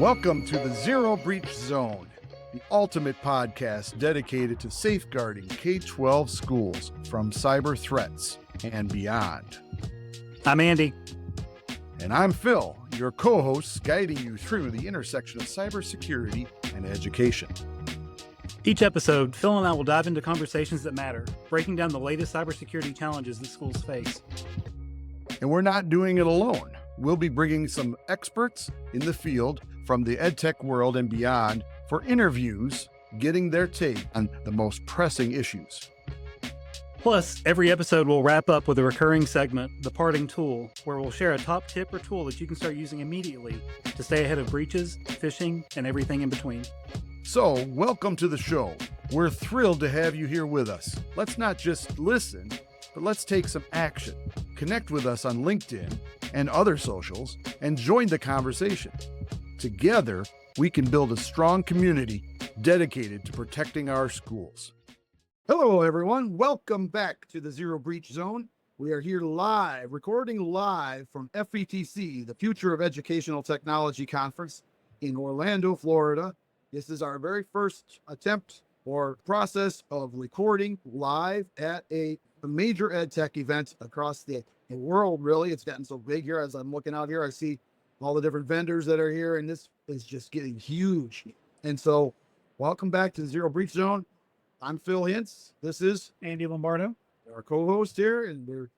Welcome to the Zero Breach Zone, the ultimate podcast dedicated to safeguarding K-12 schools from cyber threats and beyond. I'm Andy. And I'm Phil, your co-host guiding you through the intersection of cybersecurity and education. Each episode, Phil and I will dive into conversations that matter, breaking down the latest cybersecurity challenges that schools face. And we're not doing it alone. We'll be bringing some experts in the field from the EdTech world and beyond for interviews, getting their take on the most pressing issues. Plus, every episode will wrap up with a recurring segment, The Parting Tool, where we'll share a top tip or tool that you can start using immediately to stay ahead of breaches, phishing, and everything in between. So, welcome to the show. We're thrilled to have you here with us. Let's not just listen, but let's take some action. Connect with us on LinkedIn and other socials and join the conversation. Together, we can build a strong community dedicated to protecting our schools. Hello, everyone. Welcome back to the Zero Breach Zone. We are here live, recording live from FETC, the Future of Educational Technology Conference in Orlando, Florida. This is our very first attempt or process of recording live at a major EdTech event across the world, really. It's gotten so big here. As I'm looking out here, I see all the different vendors that are here, and this is just getting huge. And so, welcome back to the Zero Breach Zone. I'm Phil Hintz. This is Andy Lombardo, our co-host here, and we're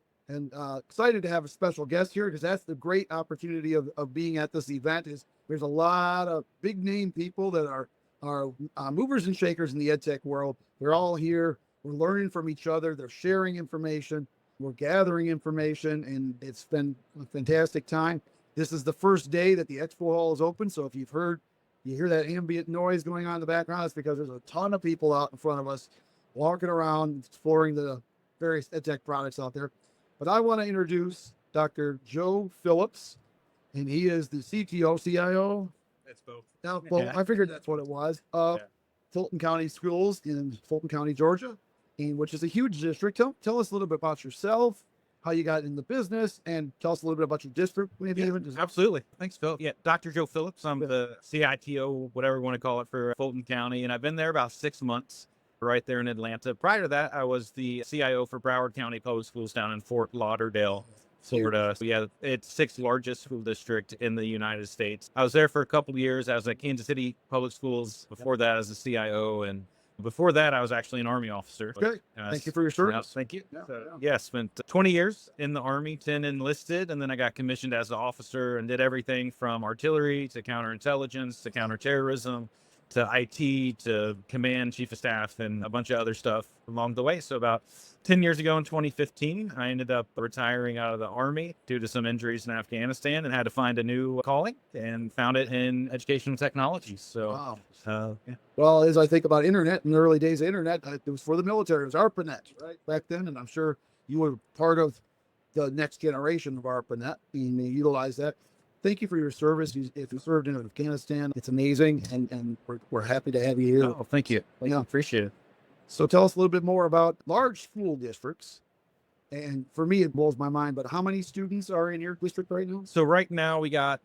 excited to have a special guest here because that's the great opportunity of being at this event. Is there's a lot of big name people that are movers and shakers in the EdTech world. They're all here. We're learning from each other. They're sharing information. We're gathering information, and it's been a fantastic time. This is the first day that the expo hall is open. So if you hear that ambient noise going on in the background, it's because there's a ton of people out in front of us walking around, exploring the various EdTech products out there. But I want to introduce Dr. Joe Phillips, and he is the CTO, CIO. It's both. Now, well, Yeah. I figured that's what it was. Fulton County Schools in Fulton County, Georgia, which is a huge district. Tell us a little bit about yourself, how you got in the business, and tell us a little bit about your district. Maybe even just Absolutely. Thanks, Phil. Yeah, Dr. Joe Phillips. I'm the CITO, whatever you want to call it, for Fulton County, and I've been there about 6 months, right there in Atlanta. Prior to that, I was the CIO for Broward County Public Schools down in Fort Lauderdale, Florida. So yeah, it's 6th largest school district in the United States. I was there for a couple of years. I was at Kansas City Public Schools before that as a CIO, and before that, I was actually an Army officer. Okay. Thank you for your service. Thank you. Yeah. Spent 20 years in the Army, 10 enlisted, and then I got commissioned as an officer and did everything from artillery to counterintelligence to counterterrorism to IT to command, chief of staff, and a bunch of other stuff along the way. So about 10 years ago in 2015, I ended up retiring out of the Army due to some injuries in Afghanistan and had to find a new calling and found it in educational technology. So, Wow. yeah. Well, as I think about internet, in the early days of internet, it was for the military. It was ARPANET, right, back then. And I'm sure you were part of the next generation of ARPANET, and you utilized that. Thank you for your service. If you served in Afghanistan, it's amazing, and we're happy to have you here. Oh, thank you. Yeah. Appreciate it. So tell us a little bit more about large school districts. And for me, it blows my mind, but how many students are in your district right now? So right now we got,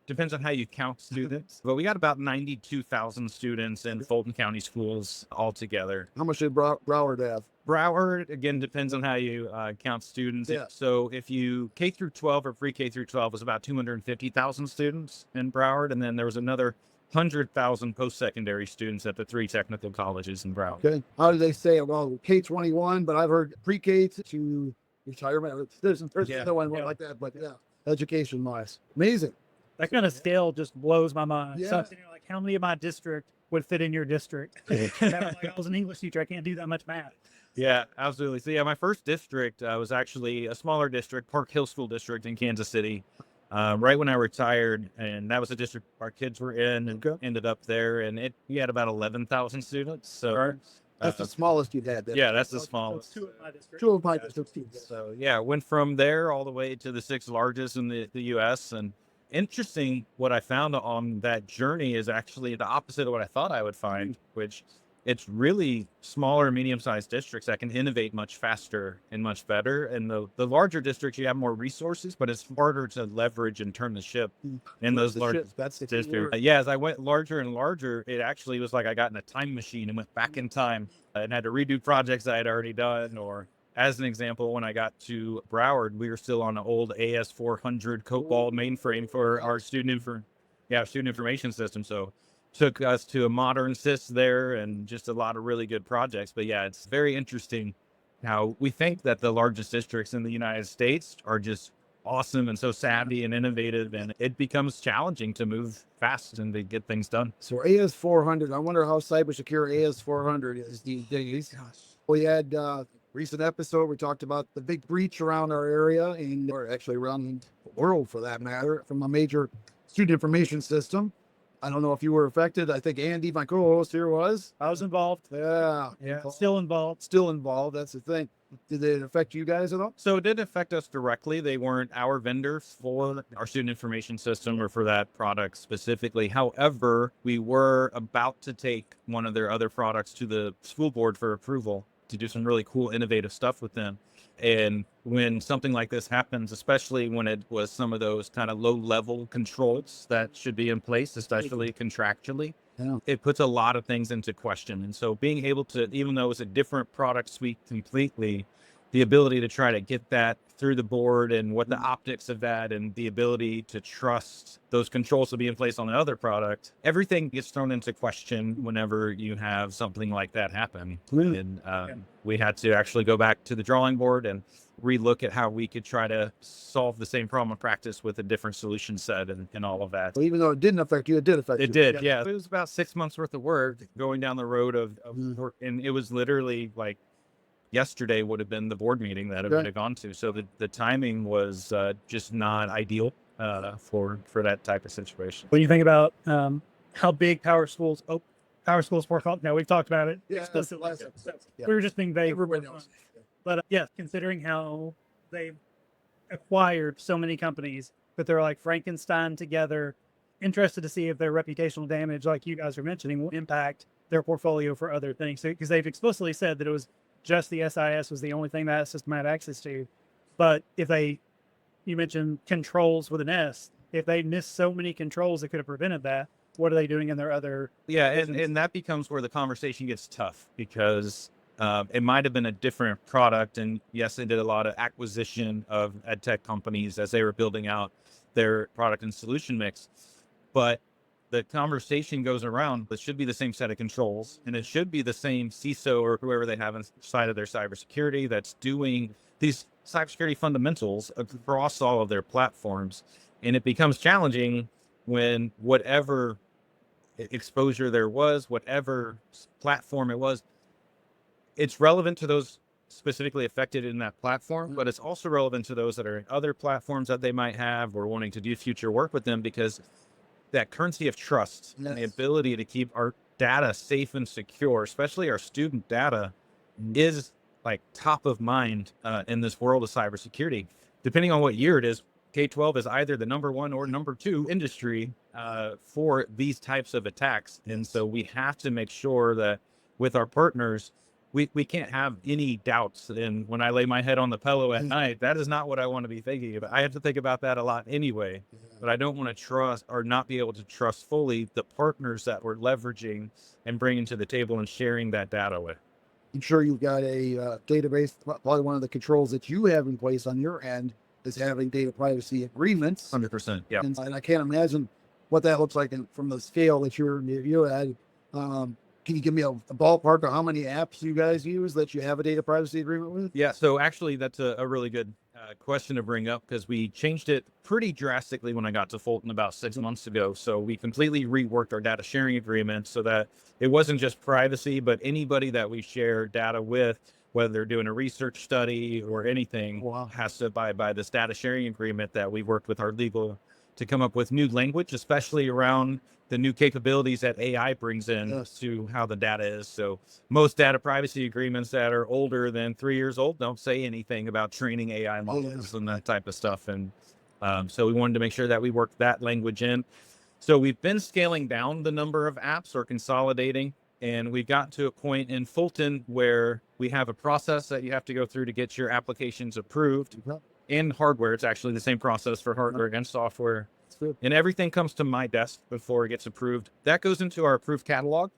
depends on how you count students, but we got about 92,000 students in Fulton County schools altogether. How much did Broward have? Broward, again, depends on how you count students. Yeah. So if you K through 12 or pre-K through 12 was about 250,000 students in Broward. And then there was another 100,000 post-secondary students at the 3 technical colleges in Broward. Okay. How do they say, well, K-21, but I've heard pre-K to retirement. There's no one like that, but yeah, education-wise. Amazing. That kind of scale just blows my mind. Yeah. So I'm sitting here like, how many of my district would fit in your district? Like, I was an English teacher. I can't do that much math. Yeah, absolutely. So yeah, my first district was actually a smaller district, Park Hill School District in Kansas City, right when I retired. And that was a district our kids were in and ended up there. And we had about 11,000 students. So That's the smallest you've had. Then. yeah, that's the smallest. Two of my district. Two of my districts. So yeah, went from there all the way to the 6th largest in the U.S. And interesting, what I found on that journey is actually the opposite of what I thought I would find, which it's really smaller, medium-sized districts that can innovate much faster and much better. And the larger districts, you have more resources, but it's harder to leverage and turn the ship in those large districts. Yeah, as I went larger and larger, it actually was like I got in a time machine and went back in time and had to redo projects I had already done. Or as an example, when I got to Broward, we were still on an old AS400 COBOL mainframe for our student information system. So took us to a modern SIS there and just a lot of really good projects. But yeah, it's very interesting how we think that the largest districts in the United States are just awesome and so savvy and innovative, and it becomes challenging to move fast and to get things done. So AS400, I wonder how cyber secure AS400 is these days. We had recent episode, we talked about the big breach around our area or actually around the world for that matter, from a major student information system. I don't know if you were affected. I think Andy, my co-host here, was. I was involved. Yeah. Still involved. Still involved. That's the thing. Did it affect you guys at all? So it did affect us directly. They weren't our vendors for our student information system or for that product specifically. However, we were about to take one of their other products to the school board for approval to do some really cool, innovative stuff with them. And when something like this happens, especially when it was some of those kind of low-level controls that should be in place, especially contractually, it puts a lot of things into question. And so being able to, even though it's a different product suite completely, the ability to try to get that through the board and what the optics of that and the ability to trust those controls to be in place on the other product, everything gets thrown into question whenever you have something like that happen. And we had to actually go back to the drawing board and relook at how we could try to solve the same problem in practice with a different solution set and all of that. So even though it didn't affect you, it did affect you. It did, yeah. It was about 6 months worth of work going down the road of work, and it was literally like yesterday would have been the board meeting that I would have gone to. So the timing was just not ideal for that type of situation. When you think about how big power schools work on, now we've talked about it. Yeah, explicitly. Yeah. We were just being vague. Everybody knows. But yeah, considering how they've acquired so many companies, but they're like Frankenstein together, interested to see if their reputational damage, like you guys are mentioning, will impact their portfolio for other things. Because they've explicitly said that it was just the SIS was the only thing that system had access to. But if you mentioned controls with an S, if they missed so many controls that could have prevented that, what are they doing in their other? Yeah, and that becomes where the conversation gets tough, because it might have been a different product. And yes, they did a lot of acquisition of EdTech companies as they were building out their product and solution mix. But the conversation goes around, it should be the same set of controls, and it should be the same CISO or whoever they have inside of their cybersecurity that's doing these cybersecurity fundamentals across all of their platforms. And it becomes challenging when whatever exposure there was, whatever platform it was, it's relevant to those specifically affected in that platform, but it's also relevant to those that are in other platforms that they might have or wanting to do future work with them, because that currency of trust and the ability to keep our data safe and secure, especially our student data, is like top of mind in this world of cybersecurity. Depending on what year it is, K-12 is either the number one or number two industry for these types of attacks. And so we have to make sure that with our partners, we can't have any doubts. And when I lay my head on the pillow at night, that is not what I want to be thinking about. I have to think about that a lot anyway, but I don't want to trust or not be able to trust fully the partners that we're leveraging and bringing to the table and sharing that data with. I'm sure you've got a database. Probably one of the controls that you have in place on your end is having data privacy agreements. 100%. Yeah. And I can't imagine what that looks like from the scale that you had. Can you give me a ballpark of how many apps you guys use that you have a data privacy agreement with? Yeah, so actually that's a really good question to bring up, because we changed it pretty drastically when I got to Fulton about 6 months ago. So we completely reworked our data sharing agreement so that it wasn't just privacy, but anybody that we share data with, whether they're doing a research study or anything, has to abide by this data sharing agreement that we worked with our legal to come up with new language, especially around the new capabilities that AI brings in to how the data is. So most data privacy agreements that are older than 3 years old don't say anything about training AI models and that type of stuff. And so we wanted to make sure that we worked that language in. So we've been scaling down the number of apps or consolidating And we've gotten to a point in Fulton where we have a process that you have to go through to get your applications approved. In hardware, it's actually the same process for hardware and software. And everything comes to my desk before it gets approved. That goes into our approved catalog.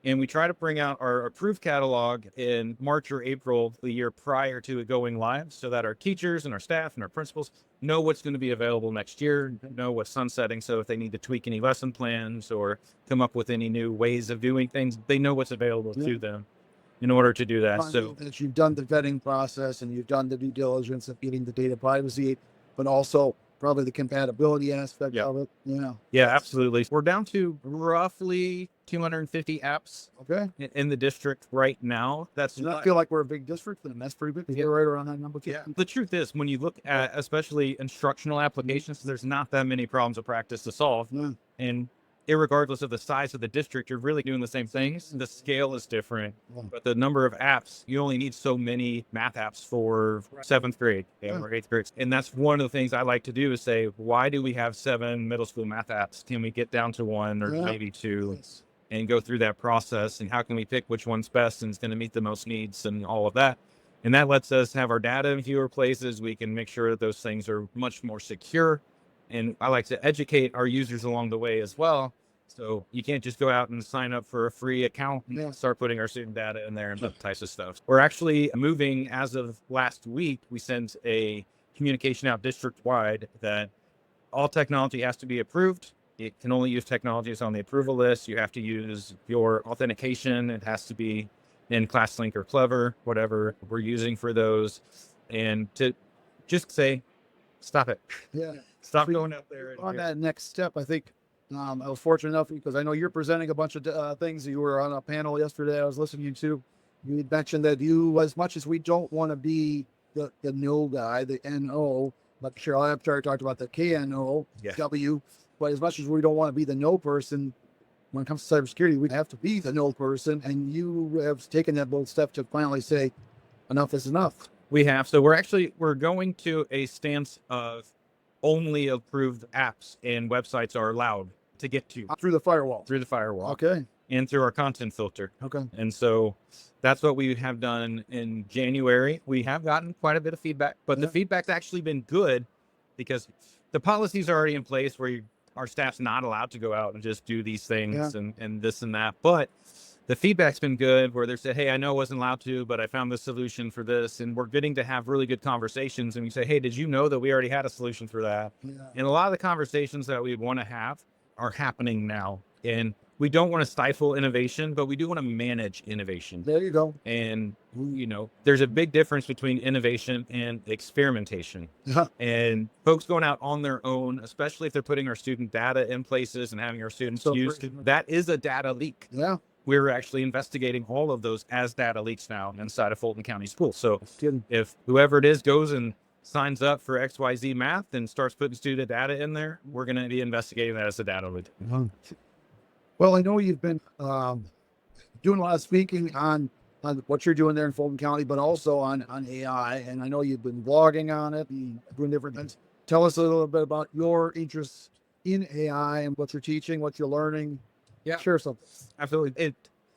And we try to bring out our approved catalog in March or April the year prior to it going live, so that our teachers and our staff and our principals know what's going to be available next year, know what's sunsetting. So if they need to tweak any lesson plans or come up with any new ways of doing things, they know what's available to them in order to do that. So that you've done the vetting process and you've done the due diligence of getting the data privacy, but also probably the compatibility aspect of it. Yeah, absolutely. We're down to roughly 250 apps in the district right now. That's I feel like we're a big district, and that's pretty big to get right around that number. Yeah. The truth is, when you look at especially instructional applications, there's not that many problems of practice to solve. And irregardless of the size of the district, you're really doing the same things. The scale is different, but the number of apps, you only need so many math apps for 7th grade or 8th grade. And that's one of the things I like to do is say, why do we have 7 middle school math apps? Can we get down to 1 or maybe 2 and go through that process? And how can we pick which one's best and is going to meet the most needs and all of that? And that lets us have our data in fewer places. We can make sure that those things are much more secure. And I like to educate our users along the way as well. So you can't just go out and sign up for a free account and start putting our student data in there and that types of stuff. We're actually moving, as of last week, we sent a communication out district-wide that all technology has to be approved. It can only use technologies on the approval list. You have to use your authentication. It has to be in ClassLink or Clever, whatever we're using for those. And to just say, stop it. Stop going out there. On that next step, I think I was fortunate enough because I know you're presenting a bunch of things. You were on a panel yesterday I was listening to. You had mentioned that you, as much as we don't want to be the no guy, the NO, but Cheryl Abchar talked about the KNO, W, but as much as we don't want to be the no person, when it comes to cybersecurity, we have to be the no person. And you have taken that bold step to finally say, enough is enough. We have. So we're going to a stance of only approved apps and websites are allowed to get to through the firewall. And through our content filter. And so that's what we have done in January. We have gotten quite a bit of feedback, but the feedback's actually been good because the policies are already in place where our staff's not allowed to go out and just do these things and this and that. But the feedback's been good where they said, hey, I know I wasn't allowed to, but I found the solution for this. And we're getting to have really good conversations. And we say, hey, did you know that we already had a solution for that? And a lot of the conversations that we want to have are happening now. And we don't want to stifle innovation, but we do want to manage innovation. There you go. And, there's a big difference between innovation and experimentation. And folks going out on their own, especially if they're putting our student data in places and having our students use it, that is a data leak. We're actually investigating all of those as data leaks now inside of Fulton County Schools. So if whoever it is goes and signs up for XYZ math and starts putting student data in there, we're going to be investigating that as a data leak. Well, I know you've been doing a lot of speaking on what you're doing there in Fulton County, but also on AI. And I know you've been blogging on it and doing different things. Tell us a little bit about your interest in AI and what you're teaching, what you're learning. Share something. Absolutely.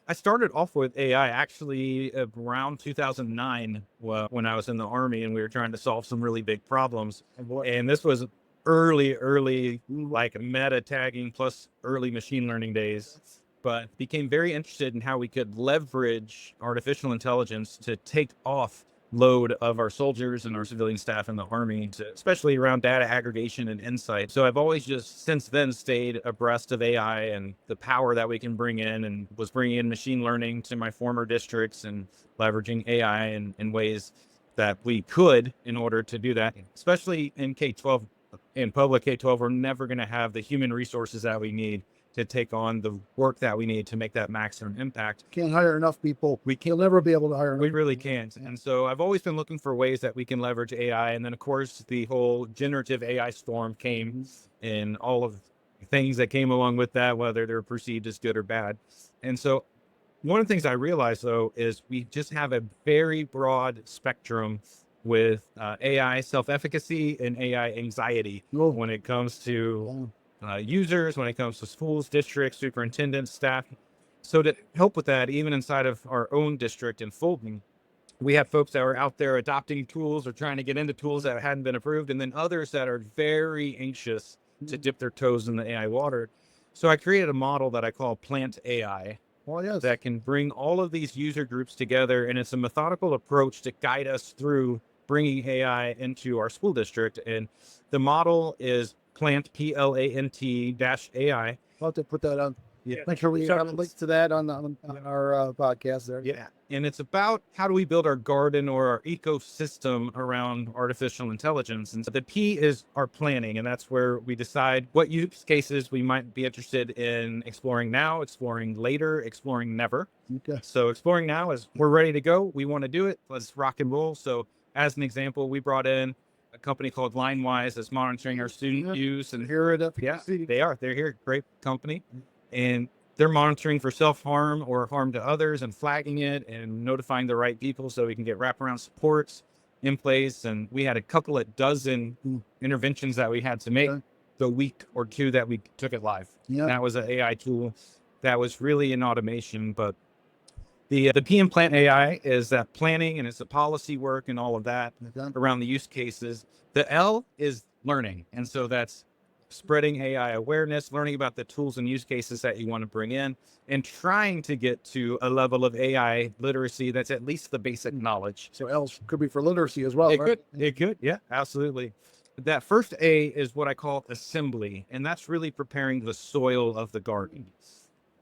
I started off with AI actually around 2009 when I was in the Army and we were trying to solve some really big problems. And this was early, like meta tagging plus early machine learning days, but became very interested in how we could leverage artificial intelligence to take off load of our soldiers and our civilian staff in the Army, especially around data aggregation and insight. So I've always just since then stayed abreast of AI and the power that we can bring in, and was bringing in machine learning to my former districts and leveraging AI in ways that we could in order to do that, especially in K-12. In public K-12, we're never going to have the human resources that we need to take on the work that we need to make that maximum impact. Can't hire enough people. You'll never be able to hire enough. We really can't. And so I've always been looking for ways that we can leverage AI. And then, of course, the whole generative AI storm came in all of the things that came along with that, whether they're perceived as good or bad. And so one of the things I realized, though, is we just have a very broad spectrum with AI self-efficacy and AI anxiety when it comes to users, when it comes to schools, districts, superintendents, staff. So to help with that, even inside of our own district in Fulton, we have folks that are out there adopting tools or trying to get into tools that hadn't been approved, and then others that are very anxious to dip their toes in the AI water. So I created a model that I call Plant AI Oh, yes. that can bring all of these user groups together, and it's a methodical approach to guide us through bringing AI into our school district. And the model is Plant, PLANT dash AI. I'll have to put that on. Yeah. Make sure we have a link to that on our podcast there. Yeah. And it's about how do we build our garden or our ecosystem around artificial intelligence. And so the P is our planning. And that's where we decide what use cases we might be interested in exploring now, exploring later, exploring never. Okay. So exploring now is we're ready to go. We want to do it. Let's rock and roll. So as an example, we brought in a company called LineWise that's monitoring our student use. And Here it up. yeah, they are. They're here. Great company. And they're monitoring for self-harm or harm to others and flagging it and notifying the right people so we can get wraparound supports in place. And we had a couple of dozen interventions that we had to make the week or two that we took it live. Yeah. That was an AI tool that was really in automation. But the PM Plant AI is that planning and it's the policy work and all of that around the use cases. The L is learning. And so that's spreading AI awareness, learning about the tools and use cases that you want to bring in, and trying to get to a level of AI literacy that's at least the basic knowledge. So L could be for literacy as well. It right? could. It could. Yeah, absolutely. That first A is what I call assembly, and that's really preparing the soil of the garden.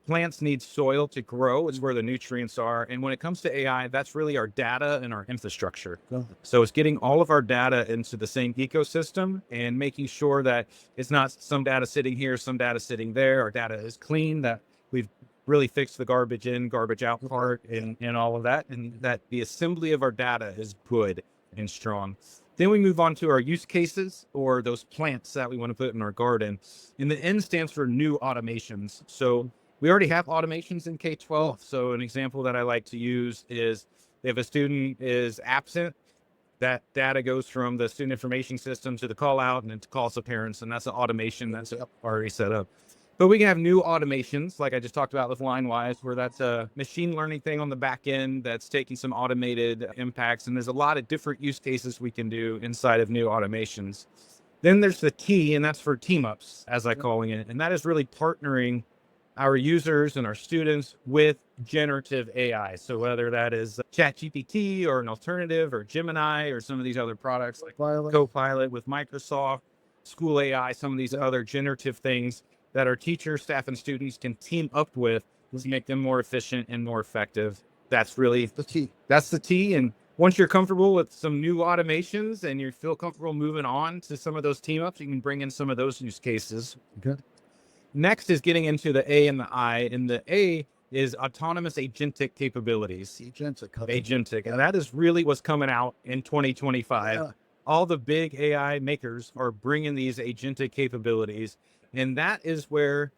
Plants need soil to grow. It's where the nutrients are. And when it comes to AI, that's really our data and our infrastructure. So it's getting all of our data into the same ecosystem and making sure that it's not some data sitting here, some data sitting there. Our data is clean, that we've really fixed the garbage in, garbage out part and all of that. And that the assembly of our data is good and strong. Then we move on to our use cases or those plants that we want to put in our garden. And the N stands for new automations. So we already have automations in K-12. So an example that I like to use is if a student is absent, that data goes from the student information system to the call out and it calls the parents. And that's an automation that's already set up. But we can have new automations, like I just talked about with LineWise, where that's a machine learning thing on the back end that's taking some automated impacts. And there's a lot of different use cases we can do inside of new automations. Then there's the T, and that's for team ups, as I'm calling it. And that is really partnering our users and our students with generative AI. So whether that is ChatGPT or an alternative or Gemini or some of these other products like Copilot with Microsoft, School AI, some of these other generative things that our teachers, staff, and students can team up with to make them more efficient and more effective. That's really the T. That's the T. And once you're comfortable with some new automations and you feel comfortable moving on to some of those team ups, you can bring in some of those use cases. Okay. Next is getting into the A and the I, and the A is autonomous agentic capabilities. Agentic. And that is really what's coming out in 2025. Yeah. All the big AI makers are bringing these agentic capabilities. And that is where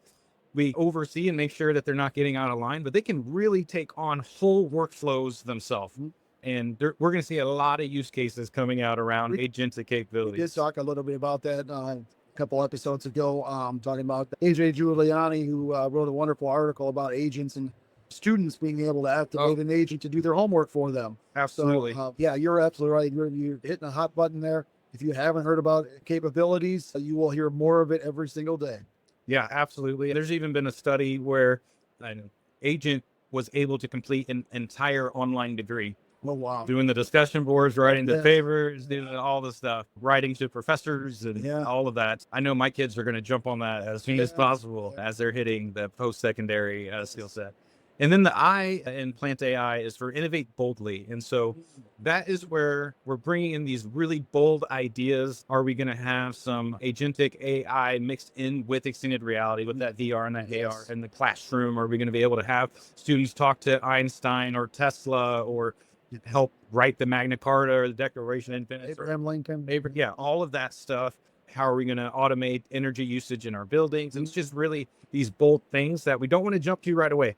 we oversee and make sure that they're not getting out of line, but they can really take on whole workflows themselves. And we're going to see a lot of use cases coming out around agentic capabilities. We did talk a little bit about that a couple episodes ago, talking about AJ Giuliani, who wrote a wonderful article about agents and students being able to activate an agent to do their homework for them. Absolutely. So, yeah, you're absolutely right. You're hitting a hot button there. If you haven't heard about capabilities, you will hear more of it every single day. Yeah, absolutely. There's even been a study where an agent was able to complete an entire online degree. Oh, wow. Doing the discussion boards, writing the papers, doing all the stuff, writing to professors and all of that. I know my kids are going to jump on that as soon as possible as they're hitting the post-secondary skill set. And then the I in Plant AI is for innovate boldly. And so that is where we're bringing in these really bold ideas. Are we going to have some agentic AI mixed in with extended reality, with that VR and that AR in the classroom? Are we going to be able to have students talk to Einstein or Tesla or help write the Magna Carta or the Declaration of Independence? Abraham Lincoln. Yeah, all of that stuff. How are we going to automate energy usage in our buildings? And it's just really these bold things that we don't want to jump to right away.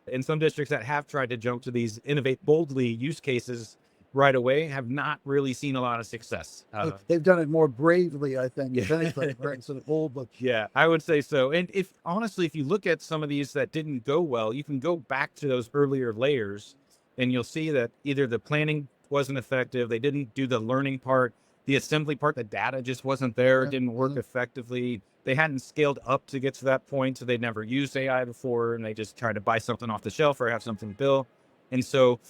In some districts that have tried to jump to these innovate boldly use cases, right away have not really seen a lot of success. They've done it more bravely, I think, if anything, right? So the whole book. Yeah, I would say so. And if honestly, if you look at some of these that didn't go well, you can go back to those earlier layers and you'll see that either the planning wasn't effective, they didn't do the learning part, the assembly part, the data just wasn't there, it didn't work effectively. They hadn't scaled up to get to that point, so they'd never used AI before, and they just tried to buy something off the shelf or have something built. And so,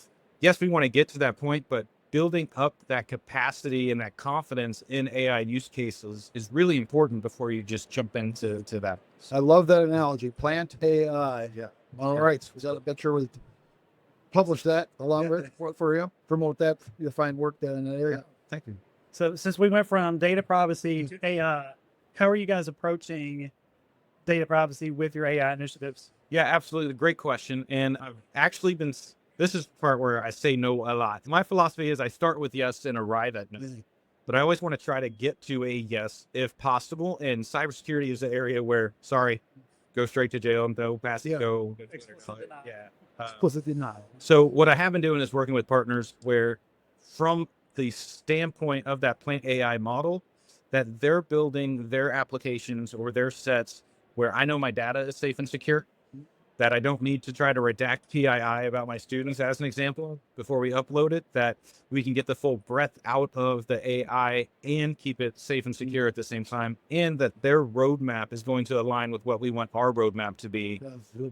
yes, we want to get to that point, but building up that capacity and that confidence in AI use cases is really important before you just jump into that. I love that analogy. Plant AI. Yeah. All right. So is that a picture with publish that along with for you? Promote that. You'll find work there in that area. Thank you. So since we went from data privacy to AI, how are you guys approaching data privacy with your AI initiatives? Yeah, absolutely. Great question. And I've actually been, this is the part where I say no a lot. My philosophy is I start with yes and arrive at no. But I always want to try to get to a yes if possible. And cybersecurity is the area where, sorry, go straight to jail, no pass it, go. Yeah. Explicit denial. So what I have been doing is working with partners where from the standpoint of that plant AI model, that they're building their applications or their sets where I know my data is safe and secure, that I don't need to try to redact PII about my students, as an example, before we upload it, that we can get the full breadth out of the AI and keep it safe and secure at the same time, and that their roadmap is going to align with what we want our roadmap to be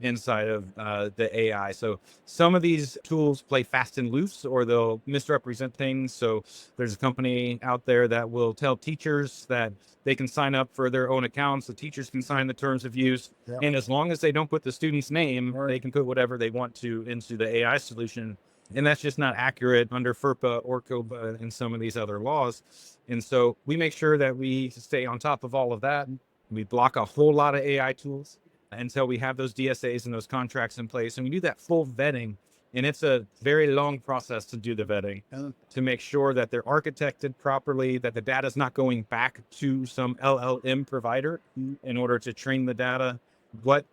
inside of the AI. So some of these tools play fast and loose, or they'll misrepresent things. So there's a company out there that will tell teachers that they can sign up for their own accounts. The teachers can sign the terms of use. Yeah. And as long as they don't put the student's name, they can put whatever they want to into the AI solution. And that's just not accurate under FERPA or COPA and some of these other laws. And so we make sure that we stay on top of all of that. We block a whole lot of AI tools until we have those DSAs and those contracts in place. And we do that full vetting. And it's a very long process to do the vetting to make sure that they're architected properly, that the data is not going back to some LLM provider in order to train the data, what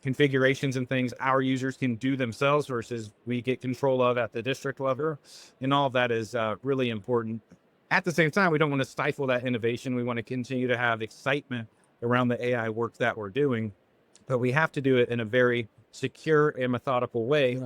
configurations and things our users can do themselves versus we get control of at the district level. And all of that is really important. At the same time, we don't want to stifle that innovation. We want to continue to have excitement around the AI work that we're doing, but we have to do it in a very secure and methodical way.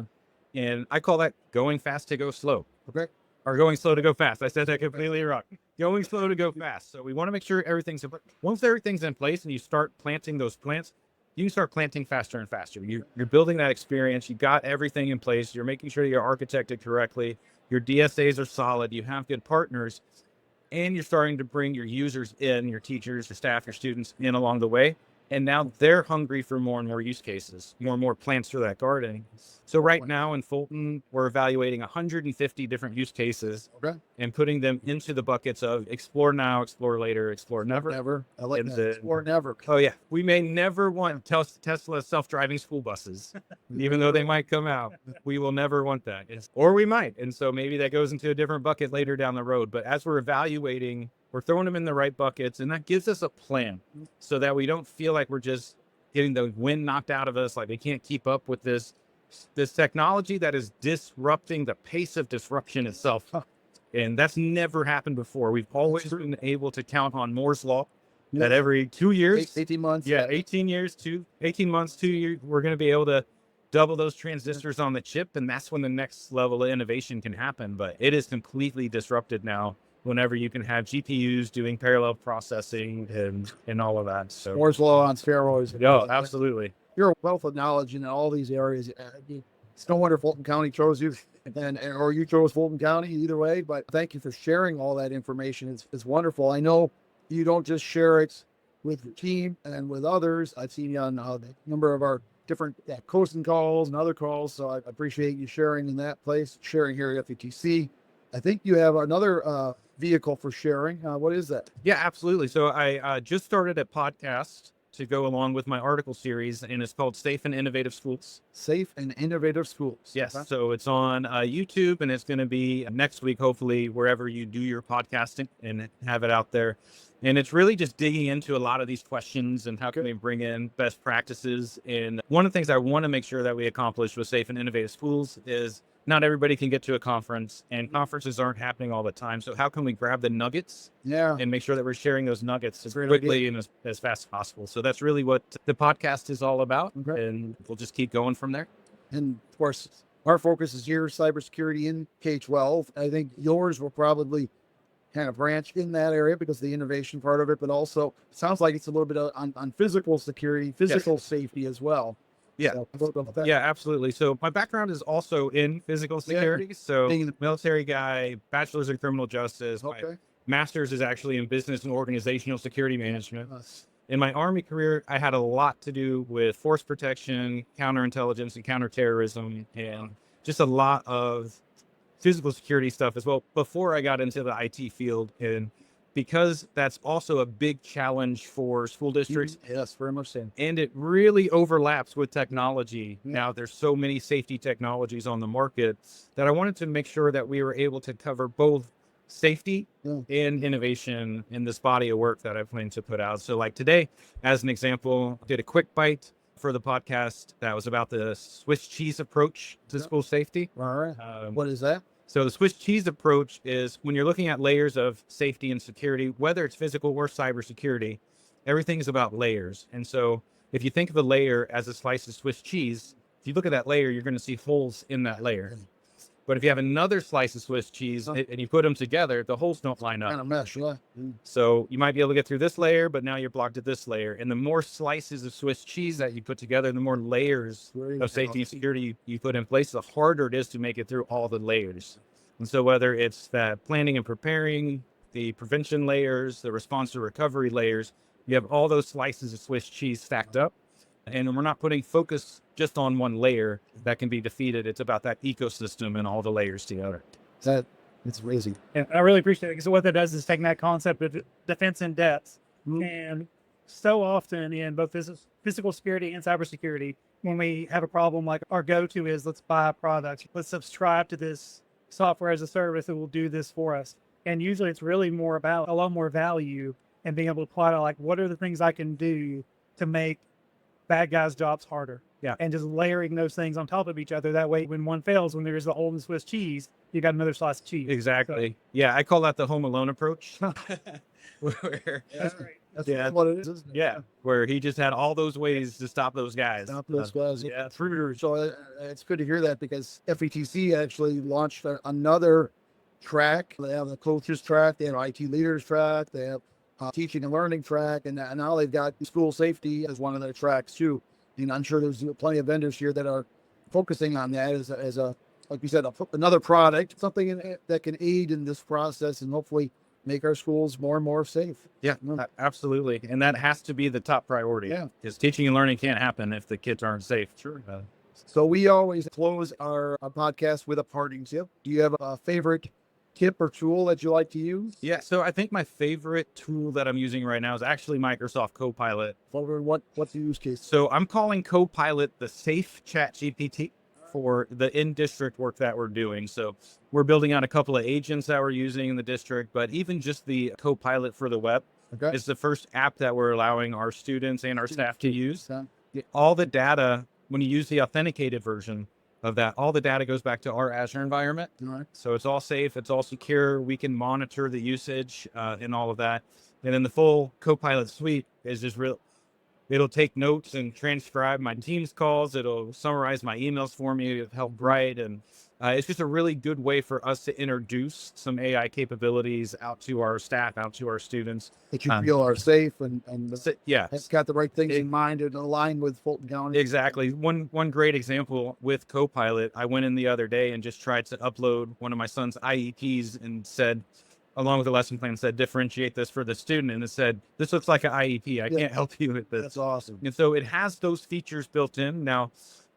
And I call that going fast to go slow. Okay. Or going slow to go fast. I said that completely wrong. Going slow to go fast. So we want to make sure everything's in place. Once everything's in place and you start planting those plants, you can start planting faster and faster. You're building that experience. You got everything in place. You're making sure you're architected correctly. Your DSAs are solid. You have good partners. And you're starting to bring your users in, your teachers, your staff, your students in along the way. And now they're hungry for more and more use cases, more and more plants for that gardening. So right now in Fulton, we're evaluating 150 different use cases and putting them into the buckets of explore now, explore later, explore never. Never. I like that. Explore never. Oh yeah. We may never want Tesla self-driving school buses, even though they might come out. We will never want that. Or we might. And so maybe that goes into a different bucket later down the road. But as we're evaluating, we're throwing them in the right buckets, and that gives us a plan so that we don't feel like we're just getting the wind knocked out of us, like they can't keep up with this technology that is disrupting the pace of disruption itself. And that's never happened before. We've always been able to count on Moore's Law that every 2 years, 18 months. Yeah, 18 months, 2 years, we're going to be able to double those transistors on the chip. And that's when the next level of innovation can happen. But it is completely disrupted now whenever you can have GPUs doing parallel processing and all of that. So Moore's Law on steroids. Yeah, absolutely. You're a wealth of knowledge in all these areas. It's no wonder Fulton County chose you, or you chose Fulton County, either way. But thank you for sharing all that information. It's wonderful. I know you don't just share it with your team and with others. I've seen you on the number of our different coasting calls and other calls. So I appreciate you sharing in that place, sharing here at FETC. I think you have another vehicle for sharing. What is that? Yeah, absolutely. So I just started a podcast to go along with my article series, and it's called Safe and Innovative Schools. Safe and Innovative Schools. Yes. Okay. So it's on YouTube, and it's going to be next week, hopefully, wherever you do your podcasting, and have it out there. And it's really just digging into a lot of these questions and how can we bring in best practices. And one of the things I want to make sure that we accomplish with Safe and Innovative Schools is not everybody can get to a conference, and conferences aren't happening all the time. So how can we grab the nuggets and make sure that we're sharing those nuggets as quickly and as fast as possible? So that's really what the podcast is all about. Okay. And we'll just keep going from there. And of course, our focus is here, cybersecurity in K-12. I think yours will probably kind of branch in that area because of the innovation part of it, but also it sounds like it's a little bit on physical security, physical safety as well. Yeah. So, a little bit about that. Yeah, absolutely. So my background is also in physical security. So Being the- military guy, bachelor's in criminal justice. My Okay. master's is actually in business and organizational security management. Us. In my Army career, I had a lot to do with force protection, counterintelligence, and counterterrorism, and just a lot of physical security stuff as well before I got into the IT field. And because that's also a big challenge for school districts, Yes, very much so. and it really overlaps with technology. Yeah. Now, there's so many safety technologies on the market that I wanted to make sure that we were able to cover both safety and innovation in this body of work that I plan to put out. So like today, as an example, I did a quick bite for the podcast that was about the Swiss cheese approach to school safety. All right. What is that? So the Swiss cheese approach is when you're looking at layers of safety and security, whether it's physical or cybersecurity, everything is about layers. And so if you think of a layer as a slice of Swiss cheese, if you look at that layer, you're going to see holes in that layer. But if you have another slice of Swiss cheese and you put them together, the holes don't line up. Kind of mesh, yeah. So you might be able to get through this layer, but now you're blocked at this layer. And the more slices of Swiss cheese that you put together, the more layers of safety and security you put in place, the harder it is to make it through all the layers. And so whether it's that planning and preparing, the prevention layers, the response to recovery layers, you have all those slices of Swiss cheese stacked up. And we're not putting focus just on one layer that can be defeated. It's about that ecosystem and all the layers together. It's amazing. And I really appreciate it because what that does is taking that concept of defense in depth. And so often in both physical security and cybersecurity, when we have a problem, like our go-to is let's buy a product, let's subscribe to this software as a service that will do this for us. And usually it's really more about a lot more value and being able to apply to like, what are the things I can do to make bad guys' jobs harder? Yeah. And just layering those things on top of each other. That way, when one fails, when there's the hole in the Swiss cheese, you got another slice of cheese. Exactly. Yeah, I call that the Home Alone approach. Where, That's great. That's what it is, isn't it? yeah, where he just had all those ways to stop those guys. Stop those guys. yeah. Intruder. So it's good to hear that because FETC actually launched another track. They have the coaches track, they have IT leaders track, they have teaching and learning track, and now they've got school safety as one of their tracks too. And I'm sure there's plenty of vendors here that are focusing on that as a like you said, another product, something that can aid in this process and hopefully make our schools more and more safe. Yeah, absolutely. And that has to be the top priority. Yeah. Because teaching and learning can't happen if the kids aren't safe. Sure. So we always close our podcast with a parting tip. Do you have a favorite tip or tool that you like to use? Yeah. So I think my favorite tool that I'm using right now is actually Microsoft Copilot. What's the use case? So I'm calling Copilot the safe chat GPT for the in-district work that we're doing. So we're building out a couple of agents that we're using in the district, but even just the Copilot for the web is the first app that we're allowing our students and our staff to use. All the data, when you use the authenticated version of that, all the data goes back to our Azure environment. All right. So it's all safe, it's all secure. We can monitor the usage and all of that. And then the full Copilot suite is just real. It'll take notes and transcribe my Teams calls. It'll summarize my emails for me. It'll help write. And it's just a really good way for us to introduce some AI capabilities out to our staff, out to our students. That you feel are safe and yeah, has got the right things in mind and aligned with Fulton County. Exactly. One great example with Copilot, I went in the other day and just tried to upload one of my son's IEPs and said, along with the lesson plan, said, differentiate this for the student. And it said, this looks like an IEP. I can't help you with this. That's awesome. And so it has those features built in. Now,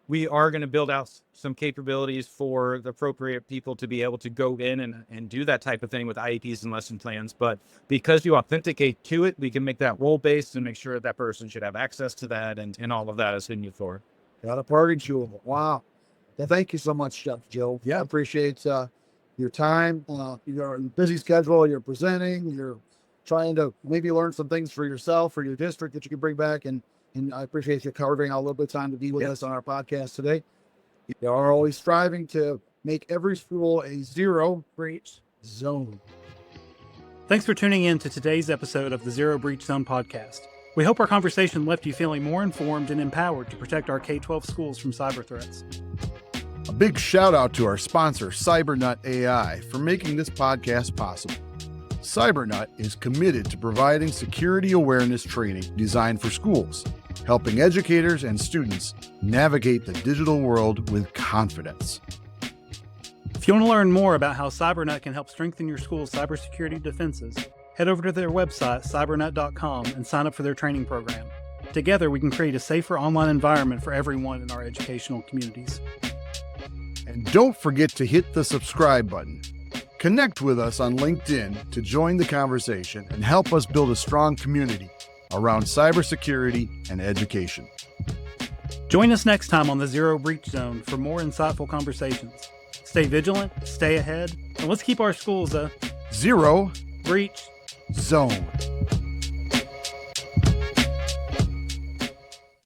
we are going to build out some capabilities for the appropriate people to be able to go in and do that type of thing with IEPs and lesson plans. But because you authenticate to it, we can make that role-based and make sure that person should have access to that and all of that is in you for. Got a party jewel. Wow. Thank you so much, Joe. Yeah. I appreciate your time. You're on a busy schedule. You're presenting. You're trying to maybe learn some things for yourself, for your district that you can bring back. And I appreciate you carving out a little bit of time to be with us on our podcast today. You are always striving to make every school a zero Breach. zone. Thanks for tuning in to today's episode of the Zero Breach Zone podcast. We hope our conversation left you feeling more informed and empowered to protect our K-12 schools from cyber threats. A big shout out to our sponsor, CyberNut AI, for making this podcast possible. CyberNut is committed to providing security awareness training designed for schools, helping educators and students navigate the digital world with confidence. If you want to learn more about how CyberNut can help strengthen your school's cybersecurity defenses, head over to their website, cybernut.com, and sign up for their training program. Together, we can create a safer online environment for everyone in our educational communities. And don't forget to hit the subscribe button. Connect with us on LinkedIn to join the conversation and help us build a strong community around cybersecurity and education. Join us next time on the Zero Breach Zone for more insightful conversations. Stay vigilant, stay ahead, and let's keep our schools a Zero breach zone.